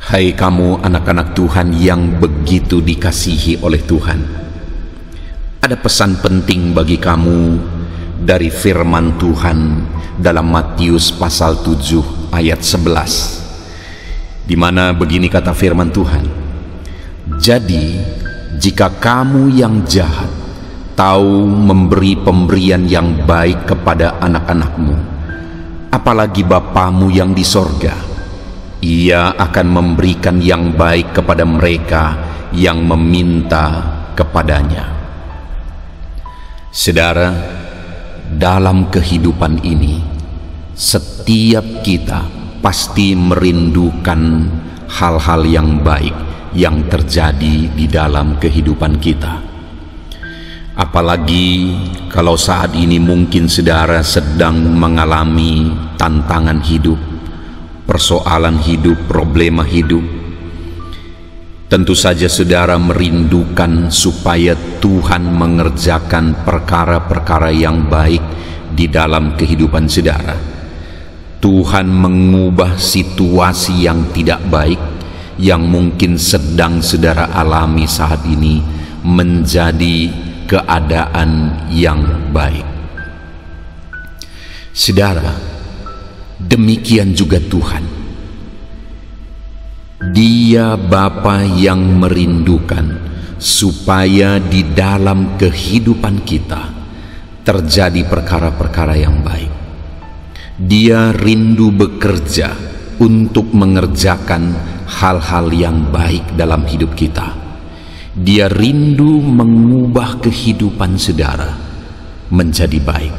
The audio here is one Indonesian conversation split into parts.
Hai kamu anak-anak Tuhan yang begitu dikasihi oleh Tuhan, ada pesan penting bagi kamu dari firman Tuhan dalam Matius pasal 7 ayat 11, di mana begini kata firman Tuhan, "Jadi jika kamu yang jahat tahu memberi pemberian yang baik kepada anak-anakmu, apalagi Bapamu yang di sorga, Ia akan memberikan yang baik kepada mereka yang meminta kepadanya." Saudara, dalam kehidupan ini, setiap kita pasti merindukan hal-hal yang baik yang terjadi di dalam kehidupan kita. Apalagi kalau saat ini mungkin saudara sedang mengalami tantangan hidup, persoalan hidup, problema hidup. Tentu saja saudara merindukan supaya Tuhan mengerjakan perkara-perkara yang baik di dalam kehidupan saudara. Tuhan mengubah situasi yang tidak baik yang mungkin sedang saudara alami saat ini menjadi keadaan yang baik. Saudara, demikian juga Tuhan. Dia Bapa yang merindukan supaya di dalam kehidupan kita terjadi perkara-perkara yang baik. Dia rindu bekerja untuk mengerjakan hal-hal yang baik dalam hidup kita. Dia rindu mengubah kehidupan saudara menjadi baik.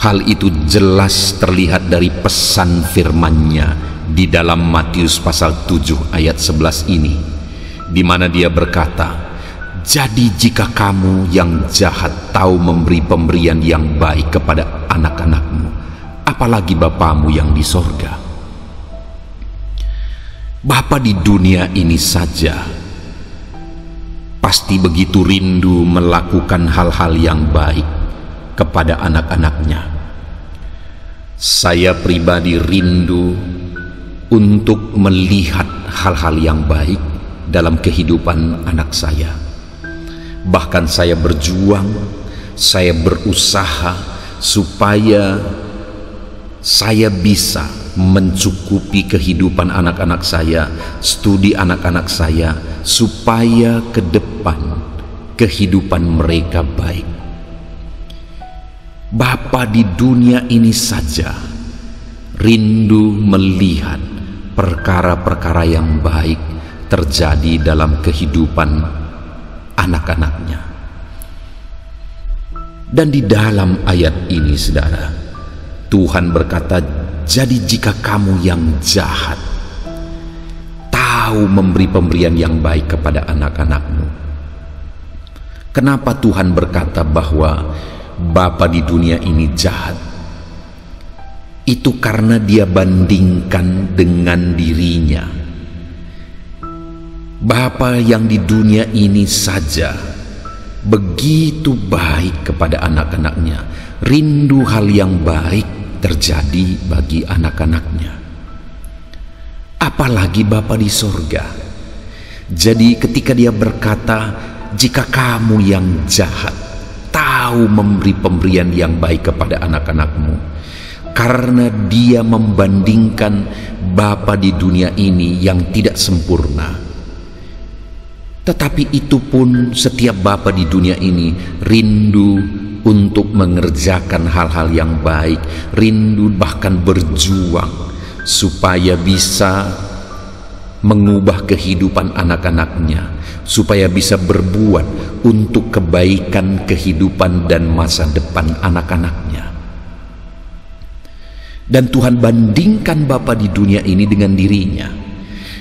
Hal itu jelas terlihat dari pesan firman-Nya di dalam Matius pasal 7 ayat 11 ini, di mana Dia berkata, "Jadi jika kamu yang jahat tahu memberi pemberian yang baik kepada anak-anakmu, apalagi Bapamu yang di sorga." Bapa di dunia ini saja pasti begitu rindu melakukan hal-hal yang baik kepada anak-anaknya. Saya pribadi rindu untuk melihat hal-hal yang baik dalam kehidupan anak saya. Bahkan saya berjuang, saya berusaha supaya saya bisa mencukupi kehidupan anak-anak saya, studi anak-anak saya, supaya ke depan kehidupan mereka baik. Bapa di dunia ini saja rindu melihat perkara-perkara yang baik terjadi dalam kehidupan anak-anaknya. Dan di dalam ayat ini, saudara, Tuhan berkata, "Jadi jika kamu yang jahat tahu memberi pemberian yang baik kepada anak-anakmu." Kenapa Tuhan berkata bahwa Bapa di dunia ini jahat? Itu karena Dia bandingkan dengan dirinya. Bapa yang di dunia ini saja begitu baik kepada anak-anaknya, rindu hal yang baik terjadi bagi anak-anaknya. Apalagi Bapa di sorga. Jadi ketika Dia berkata, "Jika kamu yang jahat tahu memberi pemberian yang baik kepada anak-anakmu," karena Dia membandingkan Bapa di dunia ini yang tidak sempurna. Tetapi itu pun setiap Bapa di dunia ini rindu untuk mengerjakan hal-hal yang baik, rindu bahkan berjuang supaya bisa mengubah kehidupan anak-anaknya, supaya bisa berbuat untuk kebaikan kehidupan dan masa depan anak-anaknya. Dan Tuhan bandingkan Bapa di dunia ini dengan dirinya,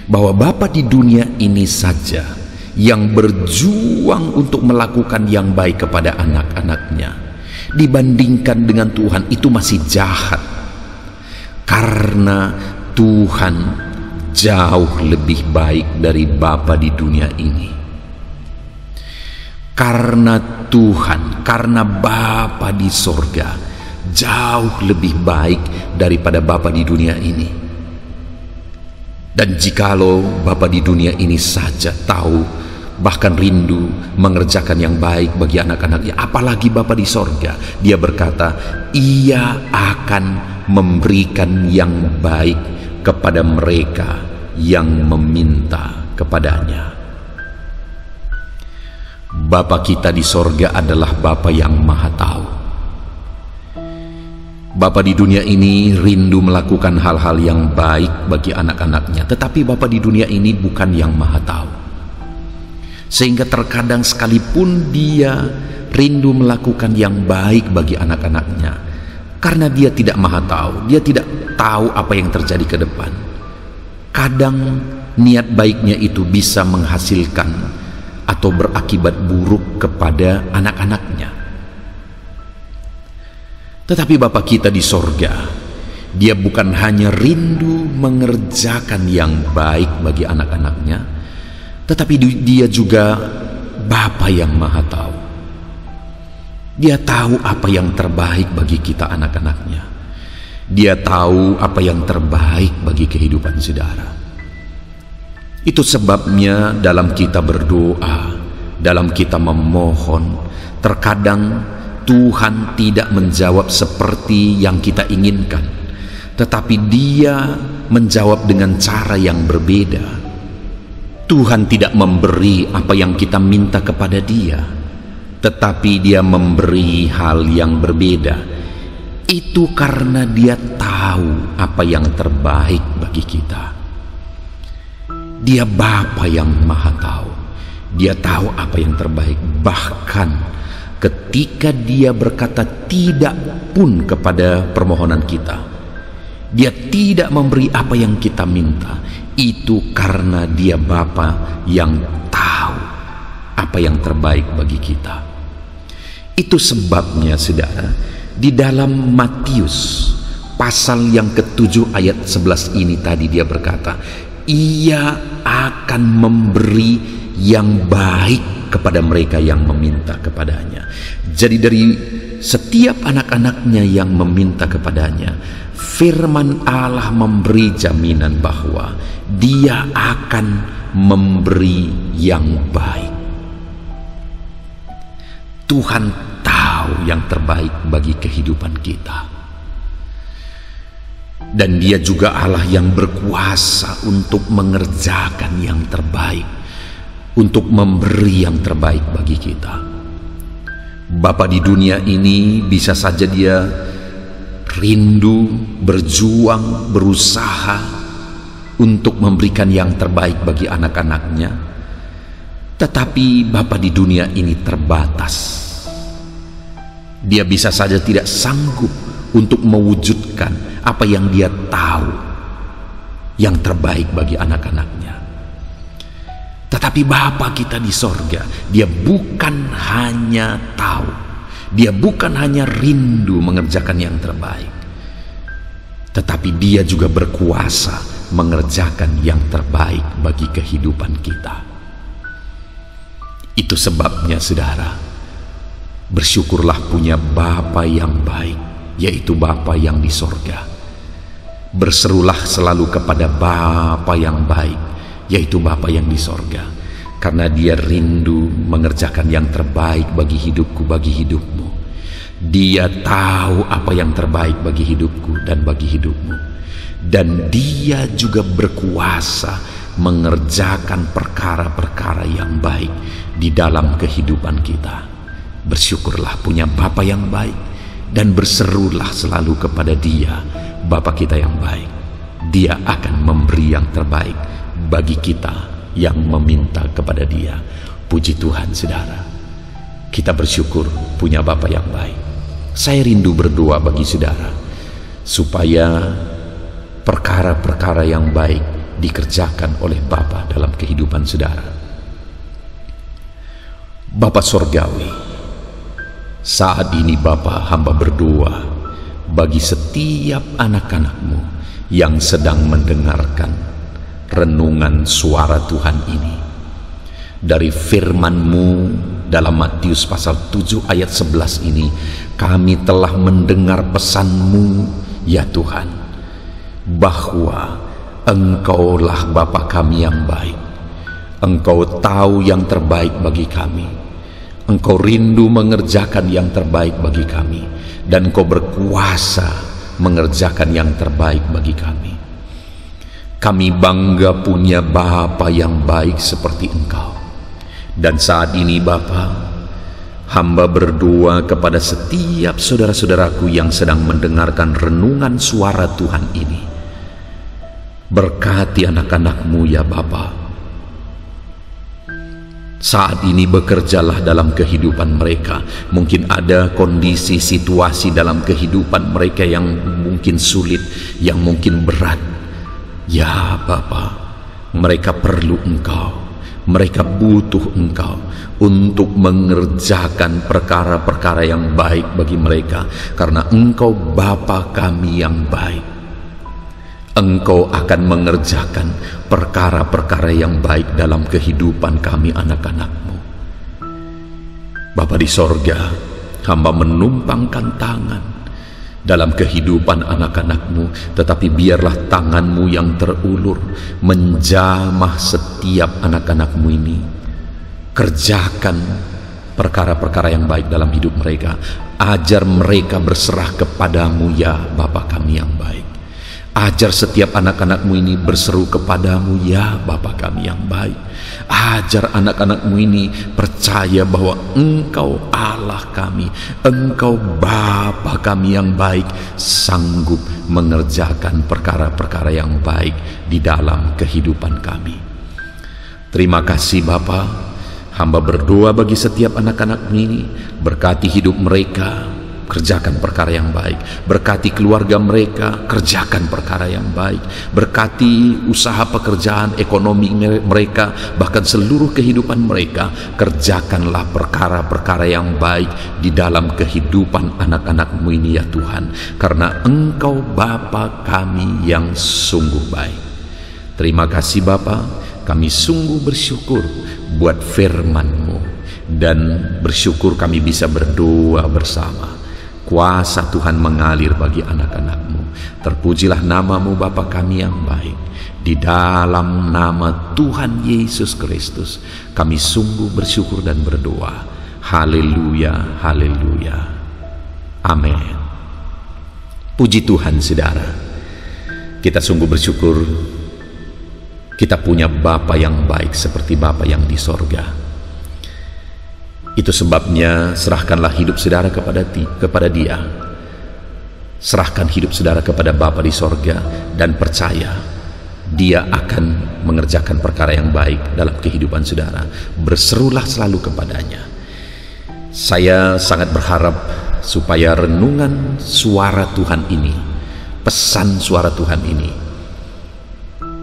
bahwa Bapa di dunia ini saja yang berjuang untuk melakukan yang baik kepada anak-anaknya, dibandingkan dengan Tuhan itu masih jahat, karena Tuhan jauh lebih baik dari Bapa di dunia ini. Karena Tuhan, karena Bapa di sorga jauh lebih baik daripada Bapa di dunia ini. Dan jikalau Bapa di dunia ini saja tahu, bahkan rindu mengerjakan yang baik bagi anak-anaknya, apalagi Bapa di sorga. Dia berkata, Ia akan memberikan yang baik kepada mereka yang meminta kepadanya. Bapa kita di sorga adalah Bapa yang Maha Tahu. Bapa di dunia ini rindu melakukan hal-hal yang baik bagi anak-anaknya, tetapi Bapa di dunia ini bukan yang Maha Tahu. Sehingga terkadang sekalipun dia rindu melakukan yang baik bagi anak-anaknya, karena dia tidak Maha Tahu, dia tidak tahu apa yang terjadi ke depan. Kadang niat baiknya itu bisa menghasilkan atau berakibat buruk kepada anak-anaknya. Tetapi Bapa kita di sorga, Dia bukan hanya rindu mengerjakan yang baik bagi anak-anaknya, tetapi Dia juga Bapa yang Maha Tahu. Dia tahu apa yang terbaik bagi kita anak-anaknya. Dia tahu apa yang terbaik bagi kehidupan saudara. Itu sebabnya dalam kita berdoa, dalam kita memohon, terkadang Tuhan tidak menjawab seperti yang kita inginkan, tetapi Dia menjawab dengan cara yang berbeda. Tuhan tidak memberi apa yang kita minta kepada Dia, tetapi Dia memberi hal yang berbeda. Itu karena Dia tahu apa yang terbaik bagi kita. Dia Bapa yang Maha Tahu. Dia tahu apa yang terbaik. Bahkan ketika Dia berkata tidak pun kepada permohonan kita, Dia tidak memberi apa yang kita minta, itu karena Dia Bapa yang tahu apa yang terbaik bagi kita. Itu sebabnya saudara, di dalam Matius pasal yang ke-7 ayat 11 ini tadi Dia berkata, Ia akan memberi yang baik kepada mereka yang meminta kepadanya. Jadi dari setiap anak-anaknya yang meminta kepadanya, firman Allah memberi jaminan bahwa Dia akan memberi yang baik. Tuhan tahu yang terbaik bagi kehidupan kita. Dan Dia juga Allah yang berkuasa untuk mengerjakan yang terbaik, untuk memberi yang terbaik bagi kita. Bapa di dunia ini bisa saja Dia rindu, berjuang, berusaha untuk memberikan yang terbaik bagi anak-anaknya, tetapi Bapa di dunia ini terbatas. Dia bisa saja tidak sanggup untuk mewujudkan apa yang Dia tahu yang terbaik bagi anak-anaknya. Tetapi Bapa kita di sorga, Dia bukan hanya tahu, Dia bukan hanya rindu mengerjakan yang terbaik, tetapi Dia juga berkuasa mengerjakan yang terbaik bagi kehidupan kita. Itu sebabnya saudara, bersyukurlah punya Bapa yang baik, yaitu Bapa yang di sorga. Berserulah selalu kepada Bapa yang baik, yaitu Bapa yang di sorga, karena Dia rindu mengerjakan yang terbaik bagi hidupku, bagi hidupmu. Dia tahu apa yang terbaik bagi hidupku dan bagi hidupmu, dan Dia juga berkuasa mengerjakan perkara-perkara yang baik di dalam kehidupan kita. Bersyukurlah punya Bapa yang baik, dan berserulah selalu kepada Dia, Bapa kita yang baik. Dia akan memberi yang terbaik bagi kita yang meminta kepada Dia. Puji Tuhan saudara, kita bersyukur punya Bapa yang baik. Saya rindu berdoa bagi saudara supaya perkara-perkara yang baik dikerjakan oleh Bapa dalam kehidupan saudara. Bapa Sorgawi, saat ini Bapa, hamba berdoa bagi setiap anak-anak-Mu yang sedang mendengarkan renungan suara Tuhan ini. Dari firman-Mu dalam Matius pasal 7 ayat 11 ini, kami telah mendengar pesan-Mu ya Tuhan, bahwa Engkaulah Bapa kami yang baik. Engkau tahu yang terbaik bagi kami. Engkau rindu mengerjakan yang terbaik bagi kami, dan Engkau berkuasa mengerjakan yang terbaik bagi kami. Kami bangga punya Bapa yang baik seperti Engkau. Dan saat ini Bapa, hamba berdoa kepada setiap saudara-saudaraku yang sedang mendengarkan renungan suara Tuhan ini. Berkati anak-anak-Mu ya Bapa. Saat ini bekerjalah dalam kehidupan mereka. Mungkin ada kondisi, situasi dalam kehidupan mereka yang mungkin sulit, yang mungkin berat. Ya Bapa, mereka perlu Engkau. Mereka butuh Engkau untuk mengerjakan perkara-perkara yang baik bagi mereka, karena Engkau Bapa kami yang baik. Engkau akan mengerjakan perkara-perkara yang baik dalam kehidupan kami anak-anak-Mu. Bapa di sorga, hamba menumpangkan tangan dalam kehidupan anak-anak-Mu, tetapi biarlah tangan-Mu yang terulur menjamah setiap anak-anak-Mu ini. Kerjakan perkara-perkara yang baik dalam hidup mereka. Ajar mereka berserah kepadamu ya Bapa kami yang baik. Ajar setiap anak-anak-Mu ini berseru kepadamu ya Bapa kami yang baik. Ajar anak-anak-Mu ini percaya bahwa Engkau Allah kami, Engkau Bapa kami yang baik, sanggup mengerjakan perkara-perkara yang baik di dalam kehidupan kami. Terima kasih Bapa. Hamba berdoa bagi setiap anak-anak ini, berkati hidup mereka, kerjakan perkara yang baik. Berkati keluarga mereka, kerjakan perkara yang baik. Berkati usaha pekerjaan, ekonomi mereka, bahkan seluruh kehidupan mereka. Kerjakanlah perkara-perkara yang baik di dalam kehidupan anak-anak-Mu ini ya Tuhan, karena Engkau Bapa kami yang sungguh baik. Terima kasih Bapa, kami sungguh bersyukur buat firman-Mu, dan bersyukur kami bisa berdoa bersama. Kuasa Tuhan mengalir bagi anak-anak-Mu. Terpujilah nama-Mu Bapa kami yang baik. Di dalam nama Tuhan Yesus Kristus kami sungguh bersyukur dan berdoa. Haleluya, haleluya. Amin. Puji Tuhan saudara. Kita sungguh bersyukur kita punya Bapa yang baik seperti Bapa yang di sorga. Itu sebabnya serahkanlah hidup saudara kepada Dia. Serahkan hidup saudara kepada Bapa di sorga, dan percaya Dia akan mengerjakan perkara yang baik dalam kehidupan saudara. Berserulah selalu kepadanya. Saya sangat berharap supaya renungan suara Tuhan ini, pesan suara Tuhan ini,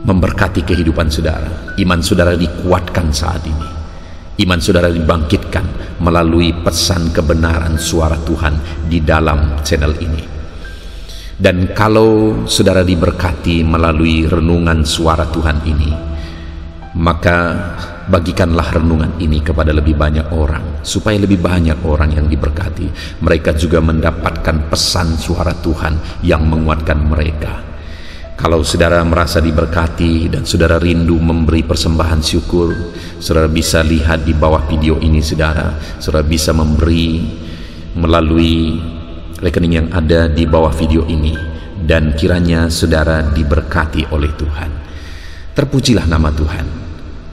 memberkati kehidupan saudara. Iman saudara dikuatkan saat ini. Iman saudara dibangkitkan melalui pesan kebenaran suara Tuhan di dalam channel ini. Dan kalau saudara diberkati melalui renungan suara Tuhan ini, maka bagikanlah renungan ini kepada lebih banyak orang, supaya lebih banyak orang yang diberkati. Mereka juga mendapatkan pesan suara Tuhan yang menguatkan mereka. Kalau saudara merasa diberkati dan saudara rindu memberi persembahan syukur, saudara bisa lihat di bawah video ini saudara. Saudara bisa memberi melalui rekening yang ada di bawah video ini, dan kiranya saudara diberkati oleh Tuhan. Terpujilah nama Tuhan.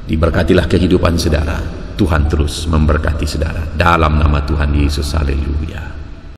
Diberkatilah kehidupan saudara. Tuhan terus memberkati saudara. Dalam nama Tuhan Yesus, haleluya.